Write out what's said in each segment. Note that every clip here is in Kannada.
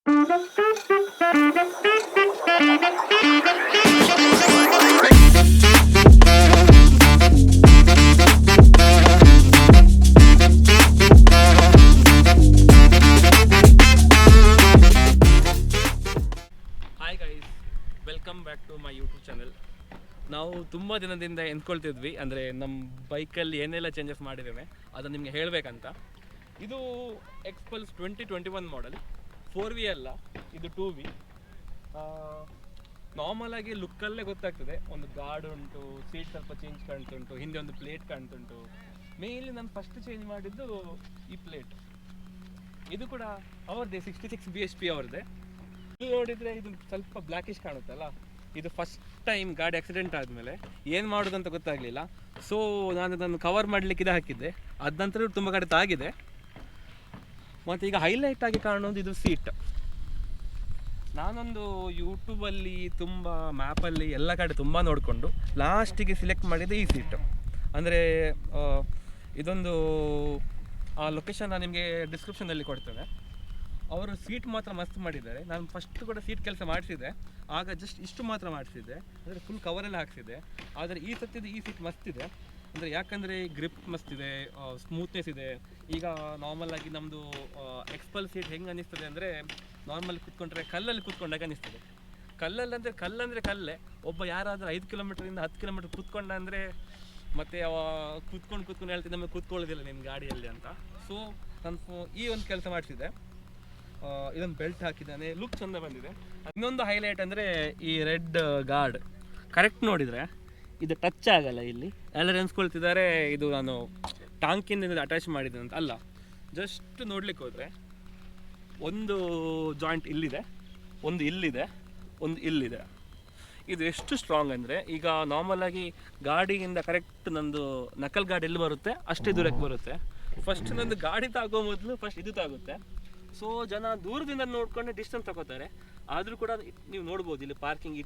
Hi guys, welcome back to my YouTube channel. ನಾವು ತುಂಬ ದಿನದಿಂದ ಎಂದ್ಕೊಳ್ತಿದ್ವಿ, ಅಂದರೆ ನಮ್ಮ ಬೈಕಲ್ಲಿ ಏನೆಲ್ಲ ಚೇಂಜಸ್ ಮಾಡಿದ್ದೇವೆ ಅದನ್ನು ನಿಮಗೆ ಹೇಳಬೇಕಂತ. ಇದು ಎಕ್ಸ್ಪಲ್ಸ್ 2021 ಮಾಡೆಲ್, 4V ಅಲ್ಲ, ಇದು 2V. ನಾರ್ಮಲಾಗಿ ಲುಕ್ಕಲ್ಲೇ ಗೊತ್ತಾಗ್ತದೆ, ಒಂದು ಗಾರ್ಡ್ ಉಂಟು, ಸೀಟ್ ಸ್ವಲ್ಪ ಚೇಂಜ್ ಕಾಣ್ತುಂಟು, ಹಿಂದೆ ಒಂದು ಪ್ಲೇಟ್ ಕಾಣ್ತುಂಟು. ಮೇಯ್ನ್ಲಿ ನಾನು ಫಸ್ಟ್ ಚೇಂಜ್ ಮಾಡಿದ್ದು ಈ ಪ್ಲೇಟ್. ಇದು ಕೂಡ ಅವ್ರದ್ದೇ 66 bhp ಅವ್ರದ್ದೇ. ಇಲ್ಲಿ ನೋಡಿದರೆ ಇದು ಸ್ವಲ್ಪ ಬ್ಲ್ಯಾಕಿಶ್ ಕಾಣುತ್ತಲ್ಲ, ಇದು ಫಸ್ಟ್ ಟೈಮ್ ಗಾಡಿ ಆಕ್ಸಿಡೆಂಟ್ ಆದಮೇಲೆ ಏನು ಮಾಡೋದು ಅಂತ ಗೊತ್ತಾಗಲಿಲ್ಲ. ಸೊ ನಾನು ಅದನ್ನು ಕವರ್ ಮಾಡಲಿಕ್ಕೆ ಇದು ಹಾಕಿದ್ದೆ. ಅದ ನಂತರ ತುಂಬ ಕಡೆ ತಾಗಿದೆ. ಮತ್ತು ಈಗ ಹೈಲೈಟ್ ಆಗಿ ಕಾಣೋದು ಇದು ಸೀಟ್. ನಾನೊಂದು ಯೂಟ್ಯೂಬಲ್ಲಿ ತುಂಬ ಮ್ಯಾಪಲ್ಲಿ ಎಲ್ಲ ಕಡೆ ತುಂಬ ನೋಡಿಕೊಂಡು ಲಾಸ್ಟಿಗೆ ಸಿಲೆಕ್ಟ್ ಮಾಡಿದ್ದೆ ಈ ಸೀಟು. ಅಂದರೆ ಇದೊಂದು ಆ ಲೊಕೇಶನ್ ನಾನು ನಿಮಗೆ ಡಿಸ್ಕ್ರಿಪ್ಷನಲ್ಲಿ ಕೊಡ್ತೇನೆ. ಅವರು ಸೀಟ್ ಮಾತ್ರ ಮಸ್ತ್ ಮಾಡಿದ್ದಾರೆ. ನಾನು ಫಸ್ಟ್ ಕೂಡ ಸೀಟ್ ಕೆಲಸ ಮಾಡಿಸಿದ್ದೆ, ಆಗ ಜಸ್ಟ್ ಇಷ್ಟು ಮಾತ್ರ ಮಾಡಿಸಿದ್ದೆ, ಅಂದರೆ ಫುಲ್ ಕವರೆಲ್ಲ ಹಾಕ್ಸಿದ್ದೆ. ಆದರೆ ಈ ಸತ್ತಿದ್ದು ಈ ಸೀಟ್ ಮಸ್ತ್ ಇದೆ. ಅಂದರೆ ಯಾಕಂದರೆ ಗ್ರಿಪ್ ಮಸ್ತ್ ಇದೆ, ಸ್ಮೂತ್ನೆಸ್ ಇದೆ. ಈಗ ನಾರ್ಮಲಾಗಿ ನಮ್ಮದು ಎಕ್ಸ್ಪಲ್ ಸೀಟ್ ಹೆಂಗೆ ಅನ್ನಿಸ್ತದೆ ಅಂದರೆ, ನಾರ್ಮಲ್ ಕೂತ್ಕೊಂಡ್ರೆ ಕಲ್ಲಲ್ಲಿ ಕೂತ್ಕೊಂಡಾಗ ಅನ್ನಿಸ್ತದೆ. ಕಲ್ಲಲ್ಲಿ ಅಂದರೆ ಕಲ್ಲೇ. ಒಬ್ಬ ಯಾರಾದರೂ 5 ಕಿಲೋಮೀಟ್ರಿಂದ 10 ಕಿಲೋಮೀಟ್ರ್ ಕೂತ್ಕೊಂಡ ಅಂದರೆ ಮತ್ತು ಅವ ಕೂತ್ಕೊಂಡು ಹೇಳ್ತಿದ್ದೆ ನಮಗೆ ಕೂತ್ಕೊಳ್ಳೋದಿಲ್ಲ ನಿನ್ನ ಗಾಡಿಯಲ್ಲಿ ಅಂತ. ಸೊ ನಾನು ಈ ಒಂದು ಕೆಲಸ ಮಾಡಿಸಿದ್ದೆ. ಇದೊಂದು ಬೆಲ್ಟ್ ಹಾಕಿದ್ದಾನೆ, ಲುಕ್ ಚೆಂದ ಬಂದಿದೆ. ಇನ್ನೊಂದು ಹೈಲೈಟ್ ಅಂದರೆ ಈ ರೆಡ್ ಗಾರ್ಡ್ ಕರೆಕ್ಟ್ ನೋಡಿದರೆ ಇದು ಟಚ್ ಆಗಲ್ಲ. ಇಲ್ಲಿ ಎಲ್ಲರೂ ಎನ್ಸ್ಕೊಳ್ತಿದ್ದಾರೆ ಇದು ನಾನು ಟಾಂಕಿನಿಂದ ಅಟ್ಯಾಚ್ ಮಾಡಿದ್ದೇನೆ ಅಂತ. ಅಲ್ಲ, ಜಸ್ಟ್ ನೋಡ್ಲಿಕ್ಕೆ ಹೋದರೆ ಒಂದು ಜಾಯಿಂಟ್ ಇಲ್ಲಿದೆ, ಒಂದು ಇಲ್ಲಿದೆ, ಒಂದು ಇಲ್ಲಿದೆ. ಇದು ಎಷ್ಟು ಸ್ಟ್ರಾಂಗ್ ಅಂದರೆ, ಈಗ ನಾರ್ಮಲಾಗಿ ಗಾಡಿಯಿಂದ ಕರೆಕ್ಟ್ ನಂದು ನಕಲ್ ಗಾಡಿ ಎಲ್ಲಿ ಬರುತ್ತೆ ಅಷ್ಟೇ ದೂರಕ್ಕೆ ಬರುತ್ತೆ. ಫಸ್ಟ್ ನಂದು ಗಾಡಿ ತಾಗೋ ಮೊದಲು ಫಸ್ಟ್ ಇದು ತಾಗುತ್ತೆ. ಸೊ ಜನ ದೂರದಿಂದ ನೋಡ್ಕೊಂಡೆ ಡಿಸ್ಟೆನ್ಸ್ ತಗೋತಾರೆ. ಆದರೂ ಕೂಡ ನೀವು ನೋಡ್ಬೋದು ಇಲ್ಲಿ ಪಾರ್ಕಿಂಗ್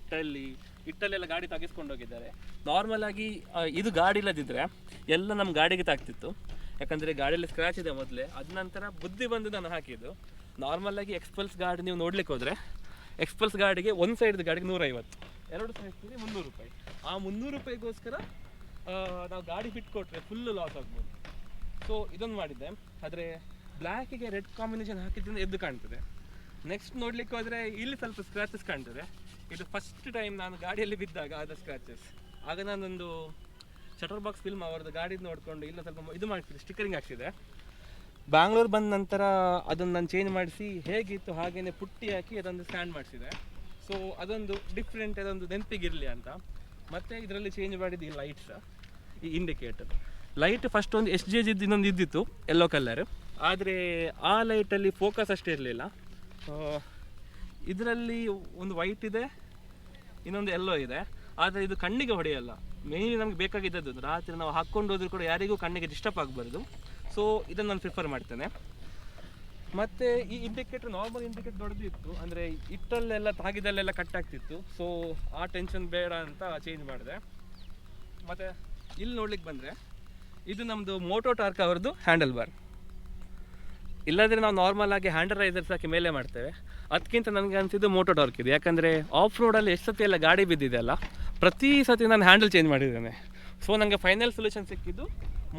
ಇಟ್ಟಲ್ಲೆಲ್ಲ ಗಾಡಿ ತಾಗಿಸ್ಕೊಂಡು ಹೋಗಿದ್ದಾರೆ. ನಾರ್ಮಲಾಗಿ ಇದು ಗಾಡಿ ಇಲ್ಲದಿದ್ದರೆ ಎಲ್ಲ ನಮ್ಮ ಗಾಡಿಗೆ ತಾಗ್ತಿತ್ತು. ಯಾಕಂದರೆ ಗಾಡಿಯಲ್ಲಿ ಸ್ಕ್ರ್ಯಾಚ್ ಇದೆ ಮೊದಲೇ. ಅದ ನಂತರ ಬುದ್ಧಿ ಬಂದು ನಾನು ಹಾಕಿದ್ದು. ನಾರ್ಮಲಾಗಿ ಎಕ್ಸ್ಪಲ್ಸ್ ಗಾಡಿ ನೀವು ನೋಡ್ಲಿಕ್ಕೆ ಹೋದರೆ, ಎಕ್ಸ್ಪಲ್ಸ್ ಗಾಡಿಗೆ ಒಂದು ಸೈಡ್ದು ಗಾಡಿಗೆ 150, ಎರಡು ಸೈಡ್ಗೆ 300 ರೂಪಾಯಿ. ಆ 300 ರೂಪಾಯಿಗೋಸ್ಕರ ನಾವು ಗಾಡಿ ಫಿಟ್ ಕೊಟ್ಟರೆ ಫುಲ್ಲು ಲಾಸ್ ಆಗ್ಬೋದು. ಸೊ ಇದೊಂದು ಮಾಡಿದ್ದೆ. ಆದರೆ ಬ್ಲ್ಯಾಕಿಗೆ ರೆಡ್ ಕಾಂಬಿನೇಷನ್ ಹಾಕಿದ್ರಿಂದ ಎದ್ದು ಕಾಣ್ತದೆ. ನೆಕ್ಸ್ಟ್ ನೋಡ್ಲಿಕ್ಕೆ ಹೋದರೆ ಇಲ್ಲಿ ಸ್ವಲ್ಪ ಸ್ಕ್ರ್ಯಾಚಸ್ ಕಾಣ್ತದೆ. ಇದು ಫಸ್ಟ್ ಟೈಮ್ ನಾನು ಗಾಡಿಯಲ್ಲಿ ಬಿದ್ದಾಗ ಆದ ಸ್ಕ್ರ್ಯಾಚಸ್. ಆಗ ನಾನೊಂದು ಶಟರ್ ಬಾಕ್ಸ್ ಫಿಲ್ಮ್ ಅವ್ರದ್ದು ಗಾಡಿದು ನೋಡಿಕೊಂಡು ಇಲ್ಲ ಸ್ವಲ್ಪ ಇದು ಮಾಡ್ತಿದ್ದೆ, ಸ್ಟಿಕ್ಕರಿಂಗ್ ಹಾಕ್ಸಿದೆ. ಬ್ಯಾಂಗ್ಳೂರು ಬಂದ ನಂತರ ಅದನ್ನು ನಾನು ಚೇಂಜ್ ಮಾಡಿಸಿ ಹೇಗಿತ್ತು ಹಾಗೇನೆ ಪುಟ್ಟಿ ಹಾಕಿ ಅದೊಂದು ಸ್ಟ್ಯಾಂಡ್ ಮಾಡಿಸಿದೆ. ಸೊ ಅದೊಂದು ಡಿಫ್ರೆಂಟ್, ಅದೊಂದು ನೆನಪಿಗಿರಲಿ ಅಂತ. ಮತ್ತು ಇದರಲ್ಲಿ ಚೇಂಜ್ ಮಾಡಿದ್ದು ಈ ಲೈಟ್ಸ್, ಈ ಇಂಡಿಕೇಟರ್ ಲೈಟ್. ಫಸ್ಟ್ ಒಂದು SJ ಇನ್ನೊಂದು ಇದ್ದಿತ್ತು ಯೆಲ್ಲೋ ಕಲರ್, ಆದರೆ ಆ ಲೈಟಲ್ಲಿ ಫೋಕಸ್ ಅಷ್ಟೇ ಇರಲಿಲ್ಲ. ಇದರಲ್ಲಿ ಒಂದು ವೈಟ್ ಇದೆ, ಇನ್ನೊಂದು ಯೆಲ್ಲೋ ಇದೆ. ಆದರೆ ಇದು ಕಣ್ಣಿಗೆ ಹೊಡೆಯಲ್ಲ. ಮೇಯ್ನ್ಲಿ ನಮಗೆ ಬೇಕಾಗಿದ್ದದ್ದು ರಾತ್ರಿ ನಾವು ಹಾಕ್ಕೊಂಡು ಹೋದರೂ ಕೂಡ ಯಾರಿಗೂ ಕಣ್ಣಿಗೆ ಡಿಸ್ಟರ್ಬ್ ಆಗಬಾರ್ದು. ಸೊ ಇದನ್ನು ನಾನು ಪ್ರಿಫರ್ ಮಾಡ್ತೇನೆ. ಮತ್ತು ಈ ಇಂಡಿಕೇಟರ್ ನಾರ್ಮಲ್ ಇಂಡಿಕೇಟರ್ ದೊಡ್ಡದಿತ್ತು, ಅಂದರೆ ಇಟ್ಟಲ್ಲೆಲ್ಲ ತಾಗಿದಲ್ಲೆಲ್ಲ ಕಟ್ ಆಗ್ತಿತ್ತು. ಸೊ ಆ ಟೆನ್ಷನ್ ಬೇಡ ಅಂತ ಚೇಂಜ್ ಮಾಡಿದೆ. ಮತ್ತು ಇಲ್ಲಿ ನೋಡ್ಲಿಕ್ಕೆ ಬಂದರೆ ಇದು ನಮ್ಮದು ಮೋಟೋ ಟಾರ್ಕ್ ಅವ್ರದ್ದು ಹ್ಯಾಂಡಲ್ ಬಾರ್. ಇಲ್ಲಾಂದರೆ ನಾವು ನಾರ್ಮಲ್ ಆಗಿ ಹ್ಯಾಂಡಲ್ ರೈಸರ್ಸ್ ಹಾಕಿ ಮೇಲೆ ಮಾಡ್ತೇವೆ. ಅದಕ್ಕಿಂತ ನನಗೆ ಅನಿಸಿದ್ದು ಮೋಟೋ ಟಾರ್ಕ್ ಇದೆ. ಯಾಕಂದರೆ ಆಫ್ ರೋಡಲ್ಲಿ ಎಷ್ಟು ಸತಿ ಎಲ್ಲ ಗಾಡಿ ಬಿದ್ದಿದೆ ಅಲ್ಲ, ಪ್ರತಿ ಸತಿ ನಾನು ಹ್ಯಾಂಡಲ್ ಚೇಂಜ್ ಮಾಡಿದ್ದೇನೆ. ಸೊ ನನಗೆ ಫೈನಲ್ ಸೊಲ್ಯೂಷನ್ ಸಿಕ್ಕಿದ್ದು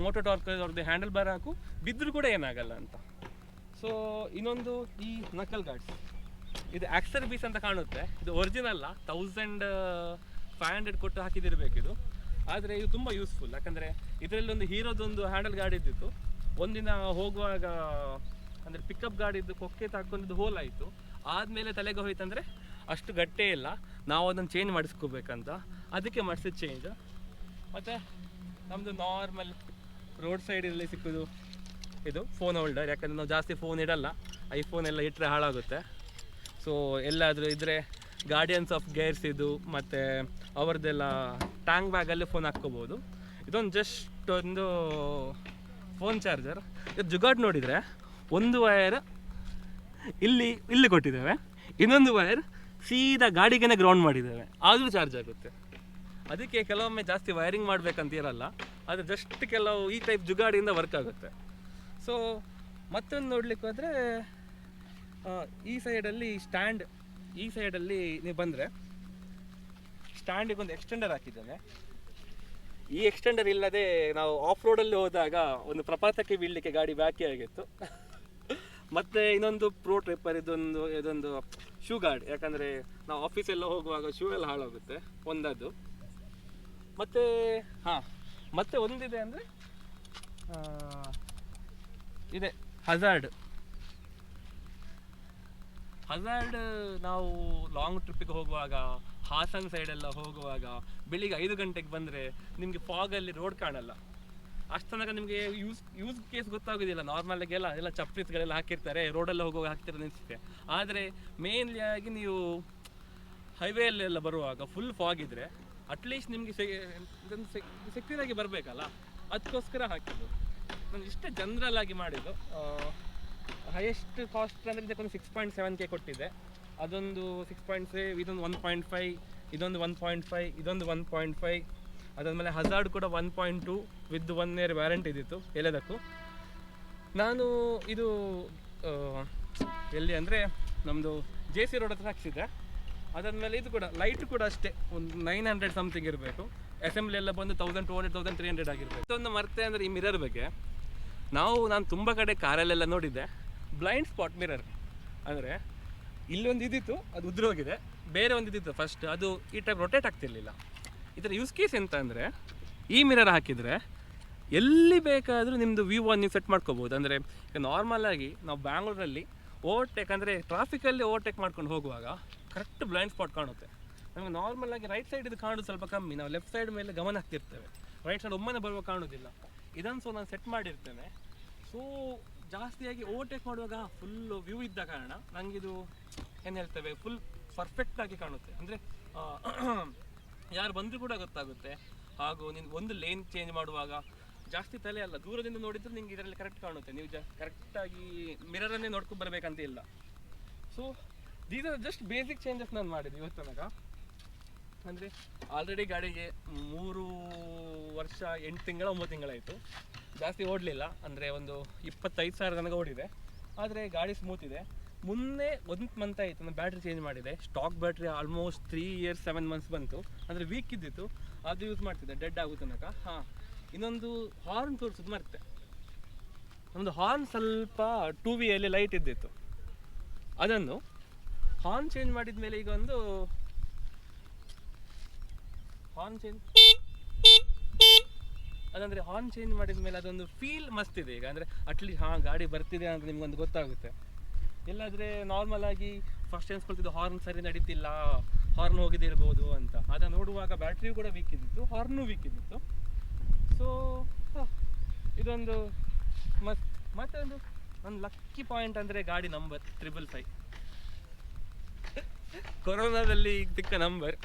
ಮೋಟೋ ಟಾರ್ಕ್ ಅವ್ರದ್ದು ಹ್ಯಾಂಡಲ್ ಬಾರ್ ಹಾಕು, ಬಿದ್ದರೂ ಕೂಡ ಏನಾಗಲ್ಲ ಅಂತ. ಸೊ ಇನ್ನೊಂದು ಈ ನಕಲ್ ಗಾರ್ಡ್ಸ್, ಇದು ಆಕ್ಸರ್ ಬೀಸ್ ಅಂತ ಕಾಣುತ್ತೆ. ಇದು ಒರಿಜಿನಲ್ಲ, 1500 ಕೊಟ್ಟು ಹಾಕಿದಿರಬೇಕಿದು. ಆದರೆ ಇದು ತುಂಬ ಯೂಸ್ಫುಲ್. ಯಾಕಂದರೆ ಇದರಲ್ಲಿ ಒಂದು ಹೀರೋದೊಂದು ಹ್ಯಾಂಡಲ್ ಗಾಡಿ ಇದ್ದಿತ್ತು. ಒಂದಿನ ಹೋಗುವಾಗ ಅಂದರೆ ಪಿಕಪ್ ಗಾಡಿದ್ದು ಕೊಕ್ಕೆ ತಾಕೊಂಡಿದ್ದು ಹೋಲ್ ಆಯಿತು. ಆದಮೇಲೆ ತಲೆಗೆ ಹೋಯ್ತಂದರೆ ಅಷ್ಟು ಗಟ್ಟೇ ಇಲ್ಲ, ನಾವು ಅದನ್ನು ಚೇಂಜ್ ಮಾಡಿಸ್ಕೋಬೇಕಂತ ಅದಕ್ಕೆ ಮಾಡಿಸಿದ ಚೇಂಜ್. ಮತ್ತು ನಮ್ಮದು ನಾರ್ಮಲ್ ರೋಡ್ ಸೈಡಲ್ಲಿ ಸಿಕ್ಕೋದು ಇದು ಫೋನ್ ಹೋಲ್ಡರ್. ಯಾಕಂದರೆ ನಾವು ಜಾಸ್ತಿ ಫೋನ್ ಇಡಲ್ಲ, ಐಫೋನ್ ಎಲ್ಲ ಇಟ್ಟರೆ ಹಾಳಾಗುತ್ತೆ. ಸೊ ಎಲ್ಲಾದರೂ ಇದ್ದರೆ ಗಾರ್ಡಿಯನ್ಸ್ ಆಫ್ ಗೇರ್ಸ್ ಇದು, ಮತ್ತು ಅವ್ರದ್ದೆಲ್ಲ ಟ್ಯಾಂಕ್ ಬ್ಯಾಗಲ್ಲಿ ಫೋನ್ ಹಾಕ್ಕೋಬೋದು. ಇದೊಂದು ಜಸ್ಟ್ ಒಂದು ಫೋನ್ ಚಾರ್ಜರ್. ಇದು ಜುಗಾಡ್ ನೋಡಿದರೆ ಒಂದು ವಯರ್ ಇಲ್ಲಿ ಕೊಟ್ಟಿದ್ದೇವೆ, ಇನ್ನೊಂದು ವಯರ್ ಸೀದಾ ಗಾಡಿಗೆ ಗ್ರೌಂಡ್ ಮಾಡಿದ್ದೇವೆ, ಆದರೂ ಚಾರ್ಜ್ ಆಗುತ್ತೆ. ಅದಕ್ಕೆ ಕೆಲವೊಮ್ಮೆ ಜಾಸ್ತಿ ವೈರಿಂಗ್ ಮಾಡಬೇಕಂತ ಇರಲ್ಲ, ಆದರೆ ಜಸ್ಟ್ ಕೆಲವು ಈ ಟೈಪ್ ಜುಗಾಡಿಯಿಂದ ವರ್ಕ್ ಆಗುತ್ತೆ. ಸೊ ಮತ್ತೊಂದು ನೋಡ್ಲಿಕ್ಕೆ ಹೋದರೆ ಈ ಸೈಡಲ್ಲಿ ಸ್ಟ್ಯಾಂಡ್, ಈ ಸೈಡಲ್ಲಿ ನೀವು ಬಂದರೆ ಸ್ಟ್ಯಾಂಡಿಗೆ ಒಂದು ಎಕ್ಸ್ಟೆಂಡರ್ ಹಾಕಿದ್ದಾನೆ. ಈ ಎಕ್ಸ್ಟೆಂಡರ್ ಇಲ್ಲದೆ ನಾವು ಆಫ್ ರೋಡಲ್ಲಿ ಹೋದಾಗ ಒಂದು ಪ್ರಪಾತಕ್ಕೆ ಬೀಳಲಿಕ್ಕೆ ಗಾಡಿ ಬಾಕಿ ಆಗಿತ್ತು. ಮತ್ತು ಇನ್ನೊಂದು ಪ್ರೋ ಟ್ರಿಪ್ಪರ್ ಇದೊಂದು ಶೂ ಗಾರ್ಡ್, ಯಾಕಂದರೆ ನಾವು ಆಫೀಸೆಲ್ಲ ಹೋಗುವಾಗ ಶೂ ಎಲ್ಲ ಹಾಳಾಗುತ್ತೆ ಒಂದದ್ದು. ಮತ್ತು ಮತ್ತೆ ಒಂದಿದೆ ಅಂದರೆ ಇದೆ ಹಜಾರ್ಡ್. ನಾವು ಲಾಂಗ್ ಟ್ರಿಪ್ಪಿಗೆ ಹೋಗುವಾಗ ಹಾಸನ್ ಸೈಡೆಲ್ಲ ಹೋಗುವಾಗ ಬೆಳಿಗ್ಗೆ 5 ಗಂಟೆಗೆ ಬಂದರೆ ನಿಮಗೆ ಫಾಗಲ್ಲಿ ರೋಡ್ ಕಾಣಲ್ಲ. ಅಷ್ಟು ತನಕ ನಿಮಗೆ ಯೂಸ್ ಕೇಸ್ ಗೊತ್ತಾಗೋದಿಲ್ಲ. ನಾರ್ಮಲಾಗಿ ಎಲ್ಲ ಚಪ್ರೀಸ್ಗಳೆಲ್ಲ ಹಾಕಿರ್ತಾರೆ, ರೋಡಲ್ಲಿ ಹೋಗುವಾಗ ಹಾಕ್ತಿರೋದು ಅನಿಸುತ್ತೆ. ಆದರೆ ಮೇನ್ಲಿ ಆಗಿ ನೀವು ಹೈವೇಲೆಲ್ಲ ಬರುವಾಗ ಫುಲ್ ಫಾಗ್ ಇದ್ದರೆ ಅಟ್ಲೀಸ್ಟ್ ನಿಮಗೆ ಸೆಕ್ಯೂರ್ ಆಗಿ ಬರಬೇಕಲ್ಲ, ಅದಕ್ಕೋಸ್ಕರ ಹಾಕಿದ್ದು. ನಾನು ಇಷ್ಟೇ ಜನರಲ್ ಆಗಿ ಮಾಡಿದ್ದು. ಹೈಯೆಸ್ಟ್ ಕಾಸ್ಟ್ ಅಂದರೆ ಇದಕ್ಕೊಂದು 6.7K ಕೊಟ್ಟಿದೆ. ಅದೊಂದು 6.5, ಇದೊಂದು 1.5, ಇದೊಂದು 1.5, ಇದೊಂದು 1.5. ಅದಾದಮೇಲೆ ಹಜಾರ್ಡ್ ಕೂಡ 1.2 ವಿತ್ 1 ಇಯರ್ ವ್ಯಾರಂಟಿ ಇದ್ದಿತ್ತು ಎಲ್ಲದಕ್ಕೂ. ನಾನು ಇದು ಎಲ್ಲಿ ಅಂದರೆ ನಮ್ಮದು JC ರೋಡ್ ಹತ್ರ ಹಾಕ್ಸಿದ್ದೆ. ಅದಾದಮೇಲೆ ಇದು ಕೂಡ ಲೈಟ್ ಕೂಡ ಅಷ್ಟೇ ಒಂದು 900 ಸಮಥಿಂಗ್ ಇರಬೇಕು. ಅಸೆಂಬ್ಲಿ ಎಲ್ಲ ಬಂದು 1200, 1300 ಆಗಿರಬೇಕು. ಇದೊಂದು ಮರ್ತೆ ಅಂದರೆ ಈ ಮಿರರ್ ಬಗ್ಗೆ ನಾನು ತುಂಬ ಕಡೆ ಕಾರಲ್ಲೆಲ್ಲ ನೋಡಿದ್ದೆ, ಬ್ಲೈಂಡ್ ಸ್ಪಾಟ್ ಮಿರರ್. ಅಂದರೆ ಇಲ್ಲೊಂದು ಇದ್ದಿತ್ತು, ಅದು ಉದ್ರೋಗಿದೆ. ಬೇರೆ ಒಂದು ಇದ್ದಿತ್ತು ಫಸ್ಟ್, ಅದು ಈ ಟೈಪ್ ರೊಟೇಟ್ ಆಗ್ತಿರ್ಲಿಲ್ಲ. ಇದರ ಯೂಸ್ ಕೇಸ್ ಎಂತ ಅಂದರೆ ಈ ಮಿರರ್ ಹಾಕಿದರೆ ಎಲ್ಲಿ ಬೇಕಾದರೂ ನಿಮ್ಮದು ವ್ಯೂವನ್ನು ನೀವು ಸೆಟ್ ಮಾಡ್ಕೋಬೋದು. ಅಂದರೆ ಈಗ ನಾರ್ಮಲಾಗಿ ನಾವು ಬ್ಯಾಂಗ್ಳೂರಲ್ಲಿ ಓವರ್ಟೇಕ್ ಅಂದರೆ ಟ್ರಾಫಿಕಲ್ಲಿ ಓವರ್ಟೇಕ್ ಮಾಡ್ಕೊಂಡು ಹೋಗುವಾಗ ಕರೆಕ್ಟ್ ಬ್ಲೈಂಡ್ ಸ್ಪಾಟ್ ಕಾಣುತ್ತೆ. ನಮಗೆ ನಾರ್ಮಲಾಗಿ ರೈಟ್ ಸೈಡ್ ಇದು ಕಾಣೋದು ಸ್ವಲ್ಪ ಕಮ್ಮಿ, ನಾವು ಲೆಫ್ಟ್ ಸೈಡ್ ಮೇಲೆ ಗಮನ ಹಾಕ್ತಿರ್ತೇವೆ, ರೈಟ್ ಸೈಡ್ ಒಮ್ಮನೆ ಬರುವಾಗ ಕಾಣೋದಿಲ್ಲ. ಇದನ್ನು ನಾನು ಸೆಟ್ ಮಾಡಿರ್ತೇನೆ. ಸೊ ಜಾಸ್ತಿಯಾಗಿ ಓವರ್ಟೇಕ್ ಮಾಡುವಾಗ ಫುಲ್ಲು ವ್ಯೂ ಇದ್ದ ಕಾರಣ ನನಗಿದು ಏನು ಹೇಳ್ತೇವೆ ಫುಲ್ ಪರ್ಫೆಕ್ಟಾಗಿ ಕಾಣುತ್ತೆ. ಅಂದರೆ ಯಾರು ಬಂದರೂ ಕೂಡ ಗೊತ್ತಾಗುತ್ತೆ. ಹಾಗೂ ನಿಮ್ಗೆ ಒಂದು ಲೇನ್ ಚೇಂಜ್ ಮಾಡುವಾಗ ಜಾಸ್ತಿ ತಲೆ ಅಲ್ಲ, ದೂರದಿಂದ ನೋಡಿದ್ರೆ ನಿಮ್ಗೆ ಇದರಲ್ಲಿ ಕರೆಕ್ಟ್ ಕಾಣುತ್ತೆ. ನೀವು ಕರೆಕ್ಟಾಗಿ ಮಿರರನ್ನೇ ನೋಡ್ಕೊಂಡು ಬರಬೇಕಂತ ಇಲ್ಲ. So these are just basic changes ನಾನು ಮಾಡಿದ್ದು ಇವತ್ತು ತನಕ. ಅಂದರೆ ಆಲ್ರೆಡಿ ಗಾಡಿಗೆ 3 ವರ್ಷ 8 ತಿಂಗಳು 9 ತಿಂಗಳಾಯಿತು. ಜಾಸ್ತಿ ಓಡಲಿಲ್ಲ, ಅಂದರೆ ಒಂದು 25,000 ತನಕ ಓಡಿದೆ. ಆದರೆ ಗಾಡಿ ಸ್ಮೂತ್ ಇದೆ. ಮೊನ್ನೆ 1 ಮಂತ್ ಆಯಿತು ನಾನು ಬ್ಯಾಟ್ರಿ ಚೇಂಜ್ ಮಾಡಿದೆ. Stock battery almost 3 years 7 months ಬಂತು. ಅಂದರೆ ವೀಕ್ ಇದ್ದಿತ್ತು, ಅದು ಯೂಸ್ ಮಾಡ್ತಿದ್ದೆ ಡೆಡ್ ಆಗೋ ತನಕ. ಇನ್ನೊಂದು ಹಾರ್ನ್ ತೋರಿಸೋದು ಮರ್ತೆ. ನಮ್ಮದು ಹಾರ್ನ್ ಸ್ವಲ್ಪ 2Vಯಲ್ಲಿ ಲೈಟ್ ಇದ್ದಿತ್ತು. ಅದನ್ನು ಹಾರ್ನ್ ಚೇಂಜ್ ಮಾಡಿದ ಮೇಲೆ ಈಗ ಒಂದು ಹಾರ್ನ್ ಚೇಂಜ್ ಮಾಡಿದ ಮೇಲೆ ಅದೊಂದು ಫೀಲ್ ಮಸ್ತ್ ಇದೆ ಈಗ. ಅಂದರೆ ಅಟ್ಲೀಸ್ಟ್ ಗಾಡಿ ಬರ್ತಿದೆ ಅಂತ ನಿಮ್ಗೊಂದು ಗೊತ್ತಾಗುತ್ತೆ. ಇಲ್ಲಾದರೆ ನಾರ್ಮಲ್ ಆಗಿ ಫಸ್ಟ್ ಅನ್ಸ್ಕೊಳ್ತಿದ್ದು ಹಾರ್ನ್ ಸರಿ ನಡೀತಿಲ್ಲ, ಹಾರ್ನ್ ಹೋಗಿದ್ದಿರ್ಬೋದು ಅಂತ. ಅದನ್ನು ನೋಡುವಾಗ ಬ್ಯಾಟ್ರಿಯೂ ಕೂಡ ವೀಕ್ ಇದ್ದಿತ್ತು, ಹಾರ್ನೂ ವೀಕ್ ಇದ್ದಿತ್ತು. ಸೊ ಇದೊಂದು ಮತ್ತೆ ಒಂದು ಲಕ್ಕಿ ಪಾಯಿಂಟ್ ಅಂದರೆ ಗಾಡಿ ನಂಬರ್ 555 ಕೊರೋನಾದಲ್ಲಿ ಸಿಕ್ಕ ನಂಬರ್.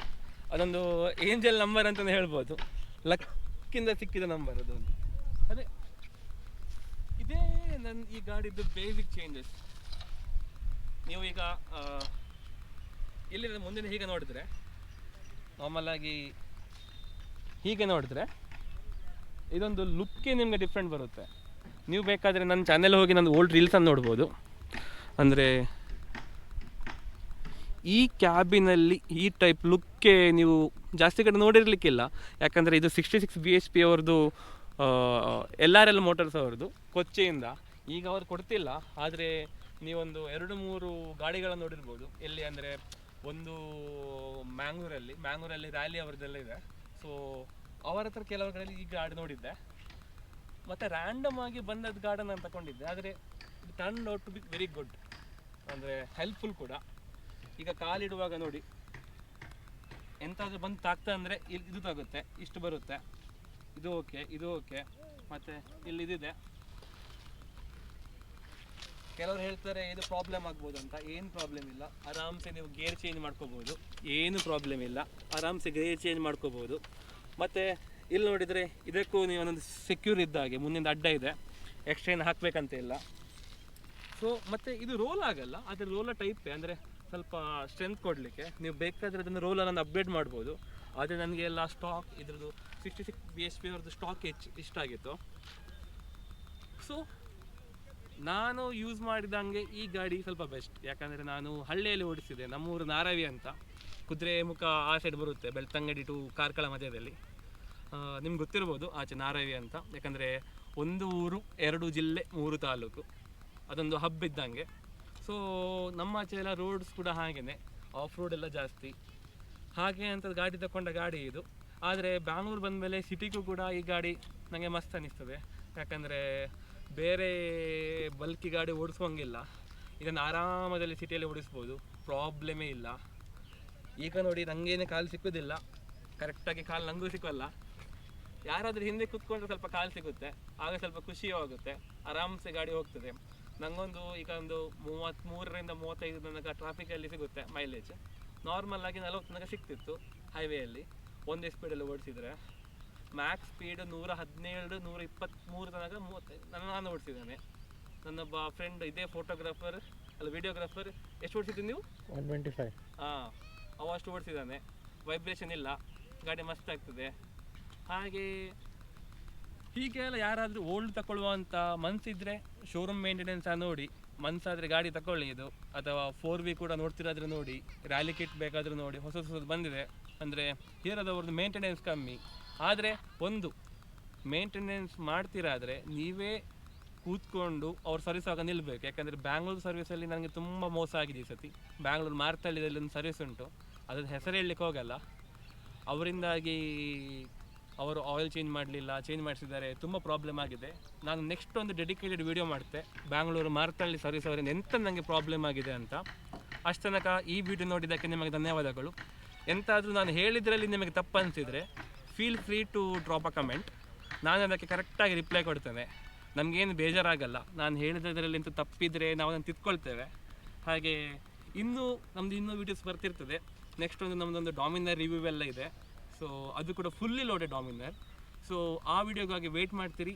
ಅದೊಂದು ಏಂಜಲ್ ನಂಬರ್ ಅಂತಲೇ ಹೇಳ್ಬೋದು. ಲಕ್ಕಿಂದ ಸಿಕ್ಕಿದ ನಂಬರ್ ಅದೊಂದು. ಇದೇ ನನ್ನ ಈ ಗಾಡಿದ್ದು ಬೇಸಿಕ್ ಚೇಂಜಸ್. ನೀವು ಈಗ ಇಲ್ಲಿ ಮುಂದಿನ ಹೀಗೆ ನೋಡಿದ್ರೆ, ನಾರ್ಮಲಾಗಿ ಹೀಗೆ ನೋಡಿದ್ರೆ ಇದೊಂದು ಲುಕ್ಕೇ ನಿಮಗೆ ಡಿಫ್ರೆಂಟ್ ಬರುತ್ತೆ. ನೀವು ಬೇಕಾದರೆ ನನ್ನ ಚಾನೆಲ್ ಹೋಗಿ ನನ್ನ ಓಲ್ಡ್ ರೀಲ್ಸನ್ನು ನೋಡ್ಬೋದು. ಅಂದರೆ ಈ ಕ್ಯಾಬಿನಲ್ಲಿ ಈ ಟೈಪ್ ಲುಕ್ಕೇ ನೀವು ಜಾಸ್ತಿ ಕಡೆ ನೋಡಿರಲಿಕ್ಕಿಲ್ಲ. ಯಾಕಂದರೆ ಇದು 66 bhp ಅವ್ರದ್ದು LRL ಮೋಟರ್ಸ್ ಅವ್ರದ್ದು ಕೊಚ್ಚಿಯಿಂದ. ಈಗ ಅವ್ರು ಕೊಡ್ತಿಲ್ಲ, ಆದರೆ ನೀವೊಂದು 2-3 ಗಾಡಿಗಳನ್ನು ನೋಡಿರ್ಬೋದು. ಎಲ್ಲಿ ಅಂದರೆ ಒಂದು ಮ್ಯಾಂಗ್ಳೂರಲ್ಲಿ ರ್ಯಾಲಿ ಅವ್ರದ್ದೆಲ್ಲ ಇದೆ. ಸೊ ಅವರ ಹತ್ರ ಕೆಲವು ಕಡೆಯಲ್ಲಿ ಈ ಗಾಡಿ ನೋಡಿದ್ದೆ. ಮತ್ತು ರ್ಯಾಂಡಮ್ ಆಗಿ ಬಂದದ್ದು ಗಾರ್ಡನ್ ನಾನು ತಗೊಂಡಿದ್ದೆ. ಆದರೆ ಇದು turn out to be very good, ಅಂದರೆ ಹೆಲ್ಪ್ಫುಲ್ ಕೂಡ. ಈಗ ಕಾಲಿಡುವಾಗ ನೋಡಿ, ಎಂತಾದರೂ ಬಂದು ತಾಗ್ತಾ ಅಂದರೆ ಇದು ತಾಗುತ್ತೆ, ಇಷ್ಟು ಬರುತ್ತೆ, ಇದು ಓಕೆ. ಮತ್ತು ಇಲ್ಲಿದೆ. ಕೆಲವರು ಹೇಳ್ತಾರೆ ಇದು ಪ್ರಾಬ್ಲಮ್ ಆಗ್ಬೋದು ಅಂತ. ಏನು ಪ್ರಾಬ್ಲಮ್ ಇಲ್ಲ, ಆರಾಮ್ಸೆ ನೀವು ಗೇರ್ ಚೇಂಜ್ ಮಾಡ್ಕೋಬೋದು, ಏನು ಪ್ರಾಬ್ಲಮ್ ಇಲ್ಲ. ಆರಾಮ್ಸೆ ಗೇರ್ ಚೇಂಜ್ ಮಾಡ್ಕೋಬೋದು. ಮತ್ತು ಇಲ್ಲಿ ನೋಡಿದರೆ ಇದಕ್ಕೂ ನೀವು ಒಂದೊಂದು ಸೆಕ್ಯೂರ್ ಇದ್ದಾಗೆ ಮುಂದಿನ ಅಡ್ಡ ಇದೆ, ಎಕ್ಸ್ಟ್ರಾ ಏನು ಹಾಕಬೇಕಂತ ಇಲ್ಲ. ಸೊ ಮತ್ತು ಇದು ರೋಲ್ ಆಗಲ್ಲ, ಆದರೆ ರೋಲರ್ ಟೈಪೇ. ಅಂದರೆ ಸ್ವಲ್ಪ ಸ್ಟ್ರೆಂತ್ ಕೊಡಲಿಕ್ಕೆ ನೀವು ಬೇಕಾದರೆ ಅದನ್ನು ರೋಲರನ್ನು ಅಪ್ಗ್ರೇಡ್ ಮಾಡ್ಬೋದು. ಆದರೆ ನನಗೆ ಎಲ್ಲ ಸ್ಟಾಕ್ ಇದ್ರದ್ದು 66 bhp ಅವ್ರದ್ದು ಸ್ಟಾಕ್ ಇಷ್ಟ ಆಗಿತ್ತು. ಸೊ ನಾನು ಯೂಸ್ ಮಾಡಿದಂಗೆ ಈ ಗಾಡಿ ಸ್ವಲ್ಪ ಬೆಸ್ಟ್. ಯಾಕಂದರೆ ನಾನು ಹಳ್ಳಿಯಲ್ಲಿ ಓಡಿಸಿದೆ. ನಮ್ಮೂರು ನಾರಾವಿ ಅಂತ, ಕುದುರೆಮುಖ ಆ ಸೈಡ್ ಬರುತ್ತೆ, ಬೆಳ್ತಂಗಡಿ ಟು ಕಾರ್ಕಳ ಮಧ್ಯದಲ್ಲಿ. ನಿಮ್ಗೆ ಗೊತ್ತಿರ್ಬೋದು ಆಚೆ ನಾರಾವಿ ಅಂತ. ಯಾಕಂದರೆ ಒಂದು ಊರು 2 ಜಿಲ್ಲೆ 3 ತಾಲೂಕು, ಅದೊಂದು ಹಬ್ ಇದ್ದಂಗೆ. ಸೊ ನಮ್ಮ ಆಚೆ ಎಲ್ಲ ರೋಡ್ಸ್ ಕೂಡ ಹಾಗೆಯೇ, ಆಫ್ ರೋಡ್ ಎಲ್ಲ ಜಾಸ್ತಿ. ಹಾಗೆ ಅಂತ ಗಾಡಿ ತಗೊಂಡ ಗಾಡಿ ಇದು. ಆದರೆ ಬ್ಯಾಂಗ್ಳೂರು ಬಂದಮೇಲೆ ಸಿಟಿಗೂ ಕೂಡ ಈ ಗಾಡಿ ನನಗೆ ಮಸ್ತ್ ಅನ್ನಿಸ್ತದೆ. ಯಾಕಂದರೆ ಬೇರೆ ಬಲ್ಕಿ ಗಾಡಿ ಓಡಿಸೋಂಗಿಲ್ಲ, ಇದನ್ನು ಆರಾಮದಲ್ಲಿ ಸಿಟಿಯಲ್ಲಿ ಓಡಿಸ್ಬೋದು, ಪ್ರಾಬ್ಲಮೇ ಇಲ್ಲ. ಈಗ ನೋಡಿ ನನಗೇನೆ ಕಾಲು ಸಿಕ್ಕೋದಿಲ್ಲ, ಕರೆಕ್ಟಾಗಿ ಕಾಲು ನನಗೂ ಸಿಕ್ಕೋಲ್ಲ. ಯಾರಾದರೂ ಹಿಂದೆ ಕೂತ್ಕೊಂಡ್ರೆ ಸ್ವಲ್ಪ ಕಾಲು ಸಿಗುತ್ತೆ, ಆಗ ಸ್ವಲ್ಪ ಖುಷಿಯೂ ಆಗುತ್ತೆ, ಆರಾಮ್ಸೆ ಗಾಡಿ ಹೋಗ್ತದೆ. ನನಗೊಂದು ಈಗ ಒಂದು 33ರಿಂದ 35 ತನಕ ಟ್ರಾಫಿಕಲ್ಲಿ ಸಿಗುತ್ತೆ ಮೈಲೇಜ್. ನಾರ್ಮಲ್ ಆಗಿ 40 ತನಕ ಸಿಗ್ತಿತ್ತು ಹೈವೇಯಲ್ಲಿ ಒಂದೇ ಸ್ಪೀಡಲ್ಲಿ ಓಡಿಸಿದರೆ. ಮ್ಯಾಕ್ಸ್ ಸ್ಪೀಡ್ 117 123 ತನಕ 35 ನಾನು ಓಡಿಸಿದ್ದೇನೆ. ನನ್ನೊಬ್ಬ ಫ್ರೆಂಡ್ ಇದೇ ಫೋಟೋಗ್ರಾಫರ್ ಅಲ್ಲ ವಿಡಿಯೋಗ್ರಾಫರ್, ಎಷ್ಟು ಓಡಿಸಿದ್ದೀನಿ ನೀವು? 125. ಹಾಂ, ಅವ ಅಷ್ಟು ಓಡಿಸಿದ್ದಾನೆ. ವೈಬ್ರೇಷನ್ ಇಲ್ಲ, ಗಾಡಿ ಮಸ್ತ್ ಆಗ್ತದೆ. ಹಾಗೆ ಹೀಗೆ ಎಲ್ಲ ಯಾರಾದರೂ ಓಲ್ಡ್ ತಗೊಳ್ಳುವಂಥ ಮನಸ್ಸಿದ್ರೆ ಶೋರೂಮ್ ಮೇಂಟೆನೆನ್ಸ್ ನೋಡಿ, ಮನಸ್ಸಾದರೆ ಗಾಡಿ ತಗೊಳ್ಳಿ ಇದು. ಅಥವಾ 4V ಕೂಡ ನೋಡ್ತಿರಾದ್ರೆ ನೋಡಿ, ರ್ಯಾಲಿ ಕಿಟ್ ಬೇಕಾದರೂ ನೋಡಿ, ಹೊಸದು ಬಂದಿದೆ. ಅಂದರೆ ಹೀರೋದವ್ರದ್ದು ಮೇಂಟೆನೆನ್ಸ್ ಕಮ್ಮಿ, ಆದರೆ ಒಂದು ಮೇಂಟೆನೆನ್ಸ್ ಮಾಡ್ತಿರಾದರೆ ನೀವೇ ಕೂತ್ಕೊಂಡು ಅವ್ರು ಸರ್ವಿಸ್ ಆಗ ನಿಲ್ಲಬೇಕು. ಯಾಕಂದರೆ ಬ್ಯಾಂಗ್ಳೂರು ಸರ್ವಿಸಲ್ಲಿ ನನಗೆ ತುಂಬ ಮೋಸ ಆಗಿದೆ ಈ ಸತಿ. ಬ್ಯಾಂಗ್ಳೂರು ಮಾರ್ತಳ್ಳಿದಲ್ಲಿ ಒಂದು ಸರ್ವಿಸ್ ಉಂಟು, ಅದ್ರ ಹೆಸರು ಹೇಳಲಿಕ್ಕೆ ಹೋಗಲ್ಲ. ಅವರಿಂದಾಗಿ ಅವರು ಆಯಿಲ್ ಚೇಂಜ್ ಮಾಡಿಸಿದ್ದಾರೆ, ತುಂಬ ಪ್ರಾಬ್ಲಮ್ ಆಗಿದೆ. ನಾನು ನೆಕ್ಸ್ಟ್ ಒಂದು ಡೆಡಿಕೇಟೆಡ್ ವಿಡಿಯೋ ಮಾಡ್ತೆ ಬ್ಯಾಂಗ್ಳೂರು ಮಾರ್ತಳ್ಳಿ ಸರ್ವಿಸ್ ಅವರಿಂದ ಎಂತ ನನಗೆ ಪ್ರಾಬ್ಲಮ್ ಆಗಿದೆ ಅಂತ. ಅಷ್ಟು ತನಕ ಈ ವಿಡಿಯೋ ನೋಡಿದ್ದಕ್ಕೆ ನಿಮಗೆ ಧನ್ಯವಾದಗಳು. ಎಂತಾದರೂ ನಾನು ಹೇಳಿದ್ರಲ್ಲಿ ನಿಮಗೆ ತಪ್ಪು ಅನಿಸಿದರೆ feel free to drop a comment, ನಾನು ಅದಕ್ಕೆ ಕರೆಕ್ಟಾಗಿ ರಿಪ್ಲೈ ಕೊಡ್ತೇನೆ. ನಮಗೇನು ಬೇಜಾರಾಗಲ್ಲ, ನಾನು ಹೇಳಿದ್ರಲ್ಲಿ ಎಂತ ತಪ್ಪಿದರೆ ನಾವು ಅದನ್ನು ತಿದ್ಕೊಳ್ತೇವೆ. ಹಾಗೆ ನಮ್ಮದು ವೀಡಿಯೋಸ್ ಬರ್ತಿರ್ತದೆ. ನೆಕ್ಸ್ಟ್ ನಮ್ಮದೊಂದು ಡಾಮಿನರ್ ರಿವ್ಯೂ ಎಲ್ಲ ಇದೆ. ಸೊ ಅದು ಕೂಡ ಫುಲ್ಲಿ ಲೋಡೆಡ್ ಡಾಮಿನರ್. ಸೊ ಆ ವಿಡಿಯೋಗಾಗಿ ವೆಯ್ಟ್ ಮಾಡ್ತೀರಿ.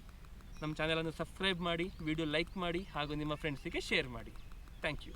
ನಮ್ಮ ಚಾನಲನ್ನು ಸಬ್ಸ್ಕ್ರೈಬ್ ಮಾಡಿ, ವಿಡಿಯೋ ಲೈಕ್ ಮಾಡಿ, ಹಾಗೂ ನಿಮ್ಮ ಫ್ರೆಂಡ್ಸಿಗೆ ಶೇರ್ ಮಾಡಿ. Thank you.